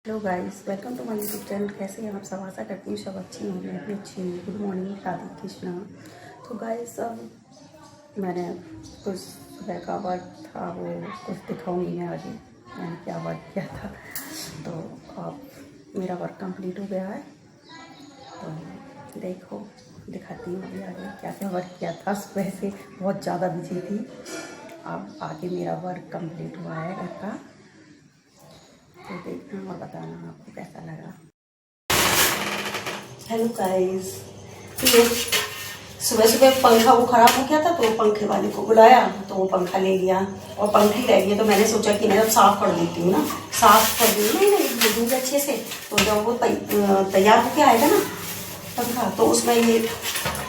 Hello guys, welcome to my YouTube channel. कैसे हैं आप सब? आशा करती हूँ सब अच्छी होंगे। मैं भी अच्छी हूँ। Good morning, Radhe Krishna. तो गाइस मैंने कुछ सुबह का वर्क था वो कुछ दिखाऊंगी मैं आगे मैंने क्या वर्क किया था। तो अब मेरा वर्क कंप्लीट हो गया है, तो देखो दिखाती हूँ अभी आगे क्या क्या वर्क किया था। सुबह से बहुत ज़्यादा बिजी थी। अब आगे मेरा वर्क कंप्लीट हुआ है घर का, तो देखना और बताना आपको कैसा लगा। हेलो गाइस, ये सुबह सुबह पंखा वो ख़राब हो गया था तो पंखे वाले को बुलाया तो वो पंखा ले लिया और पंखी रह गई। तो मैंने सोचा कि मैं जब साफ़ कर देती हूँ ना, साफ़ कर दूँगी ना दूँगी अच्छे से, तो जब वो तैयार होके आएगा ना पंखा तो उसमें ये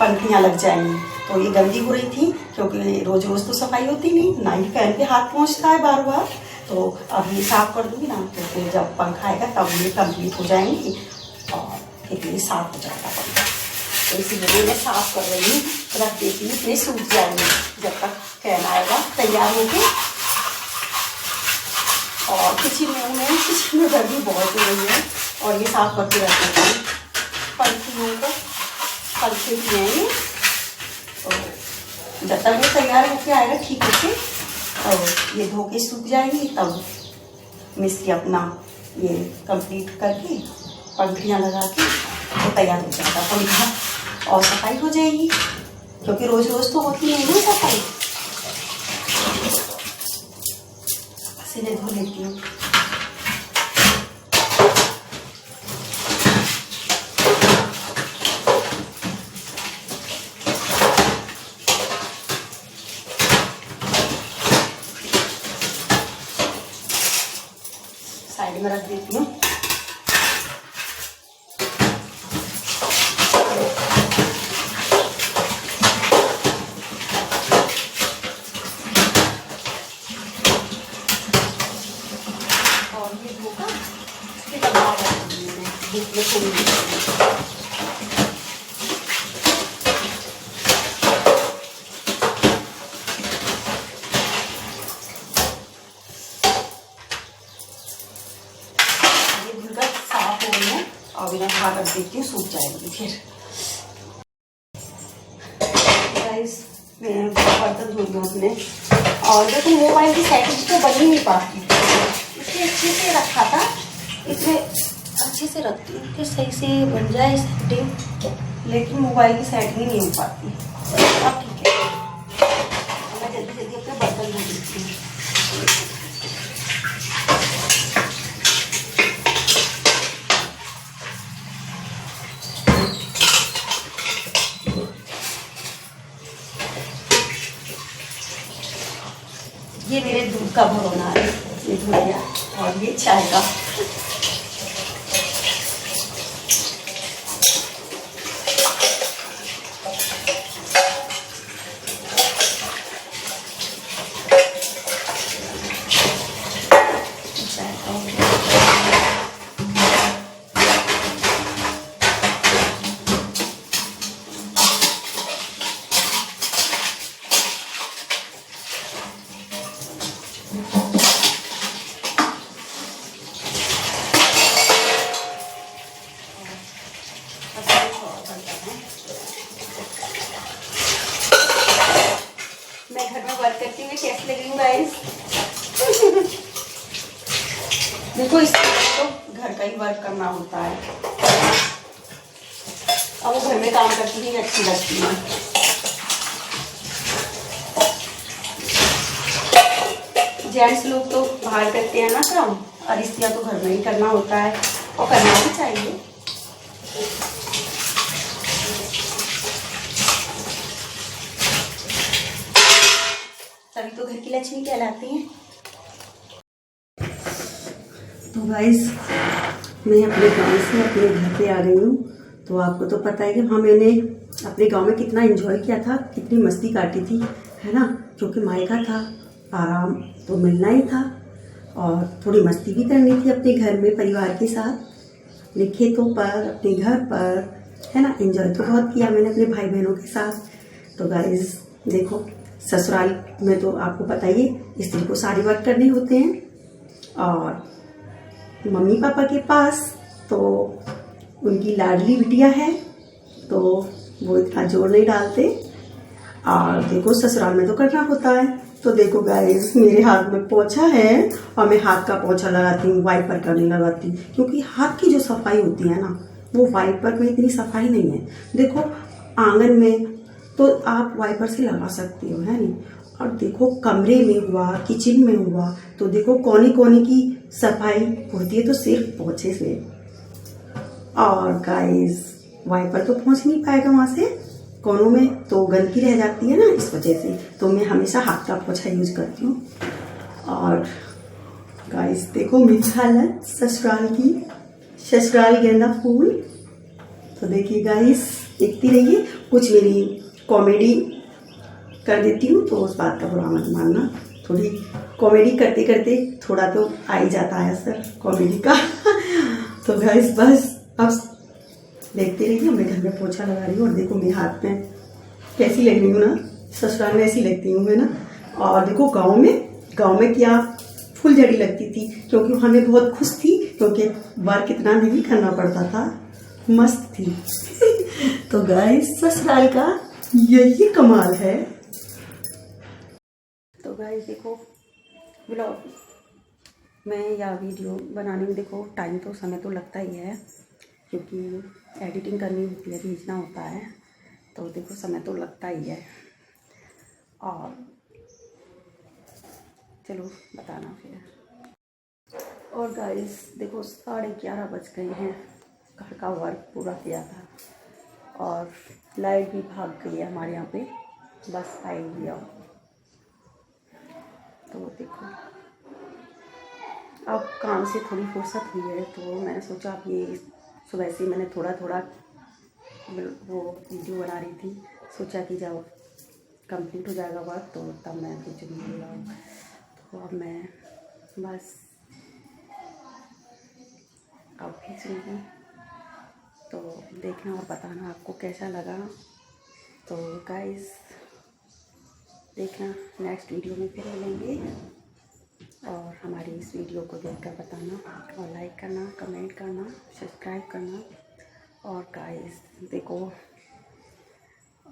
पंखियाँ लग जाएंगी। तो ये गंदी हो रही थी क्योंकि रोज़ रोज़ तो सफाई होती नहीं, ना ही फैन पे हाथ पहुँचता है बार बार। तो अब ये साफ़ कर दूँगी ना तो फिर जब पंखा आएगा तब ये कंप्लीट हो जाएंगी और फिर ये साफ़ हो जाएगा पंखा। तो इसीलिए मैं साफ़ कर रही हूँ, रख देती हूँ, इतने सूख जाएंगे जब तक फैन आएगा तैयार होके। और किचन में गर्मी बहुत हो रही है और ये साफ़ करके रख देती हूँ। पंखियों को पंखे भी हैं तो जब तक वो तैयार होके आएगा ठीक होके और ये धो के सूख जाएंगी तब मिस्त्री अपना ये कंप्लीट करके पंखियाँ लगा के तो तैयार हो जाएगा पंखा और सफाई हो जाएगी क्योंकि रोज़ रोज़ तो होती नहीं ना सफाई। सीधे धो लेती हूँ। साइड में रख देती हूँ। और ये धोखा इसके बाद धूप में थोड़ी साफ हो गई है और बिना बाहर रख देती हूँ, सूख जाएगी फिर। गाइस मैं बर्तन धो लूँ अपने और देखो मोबाइल की सेटिंग तो बन ही नहीं पाती। इतने अच्छे से रखा था, इतने अच्छे से रखती हूँ कि सही से बन जाए सेटिंग, लेकिन मोबाइल की सेटिंग नहीं हो पाती। अब ठीक है, मैं जल्दी जल्दी अपने बर्तन धो देती हूँ। ये मेरे दूध का भगोना है, ये धो लिया और ये चाय का। मैं घर में वर्क करती हुई कैसे लग रही हूँ गाइस? देखो इसमें तो घर का ही वर्क करना होता है। अब वो घर में काम करती हुई अच्छी लगती है। जेंट्स लोग तो बाहर करते हैं ना काम, और स्त्रियाँ तो घर में ही करना होता है और करना भी चाहिए। तभी तो घर की लक्ष्मी कहलाती हैं। तो गाइस मैं अपने गांव से अपने घर पे आ गई हूँ। तो आपको तो पता है कि हाँ मैंने अपने गांव में कितना एंजॉय किया था, कितनी मस्ती काटी थी, है ना। क्योंकि मायका था, आराम तो मिलना ही था और थोड़ी मस्ती भी करनी थी अपने घर में परिवार के साथ, अपने खेतों पर, अपने घर पर, है ना। एंजॉय तो बहुत किया मैंने अपने भाई बहनों के साथ। तो गाइस देखो ससुराल में तो आपको पता ही है स्त्री को सारे वर्क करने होते हैं और मम्मी पापा के पास, तो उनकी लाडली बिटिया है तो वो इतना जोर नहीं डालते। और देखो ससुराल में तो करना होता है। तो देखो गाइस, मेरे हाथ में पोछा है और मैं हाथ का पोछा लगाती हूँ, वाइपर का नहीं लगाती, क्योंकि हाथ की जो सफाई होती है ना, वो वाइपर में इतनी सफाई नहीं है। देखो आंगन में तो आप वाइपर से लगा सकती हो, है नहीं, और देखो कमरे में हुआ, किचन में हुआ, तो देखो कोने कोने की सफाई होती है तो सिर्फ पोछे से। और गाइस, वाइपर तो पहुंच नहीं पाएगा वहां से, कोनों में तो गंदगी रह जाती है ना, इस वजह से तो मैं हमेशा हाथ का पोछा यूज करती हूँ। और गाइस देखो मेरी हालत ससुराल की, ससुराल गेंदा फूल। तो देखिए गाइस, देखती रहिए, कुछ मेरी कॉमेडी कर देती हूँ तो उस बात का बुरा मत मानना। थोड़ी कॉमेडी करते करते थोड़ा तो आ ही जाता है असर कॉमेडी का। तो गाइस बस अब देखते रहिए, मैं घर में पोछा लगा रही हूँ और देखो मेरे हाथ में कैसी लग रही हूँ ना, ससुराल में ऐसी लगती हूँ मैं ना। और देखो गाँव में क्या फुलझड़ी लगती थी, क्योंकि हमें बहुत खुश थी, क्योंकि बार कितना नहीं करना पड़ता था, मस्त थी। तो गाइस ससुराल का यही कमाल है। तो गाइस देखो ब्लॉग में या वीडियो बनाने में देखो टाइम तो समय तो लगता ही है, क्योंकि एडिटिंग करनी होती है, भेजना होता है, तो देखो समय तो लगता ही है। और चलो बताना फिर। और गाइस देखो 11:30 बज गए हैं, घर का वर्क पूरा किया था और लाइट भी भाग गई है हमारे यहाँ पे, बस आई गया। तो देखो अब काम से थोड़ी फुर्सत हुई है, तो मैंने सोचा अब ये सुबह से मैंने थोड़ा थोड़ा वो वीडियो बना रही थी, सोचा कि जब कंप्लीट हो जाएगा वर्क तो तब मैं कुछ वीडियो लाऊँ। तो अब मैं बस अब खींचूँगी, तो देखना और बताना आपको कैसा लगा। तो गाइस देखना नेक्स्ट वीडियो में फिर मिलेंगे, और हमारी इस वीडियो को देखकर बताना और लाइक करना, कमेंट करना, सब्सक्राइब करना। और गाइस देखो,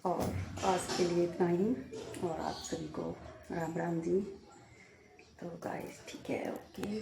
और आज के लिए इतना ही, और आप सभी को राम राम जी। तो गाइस ठीक है, ओके।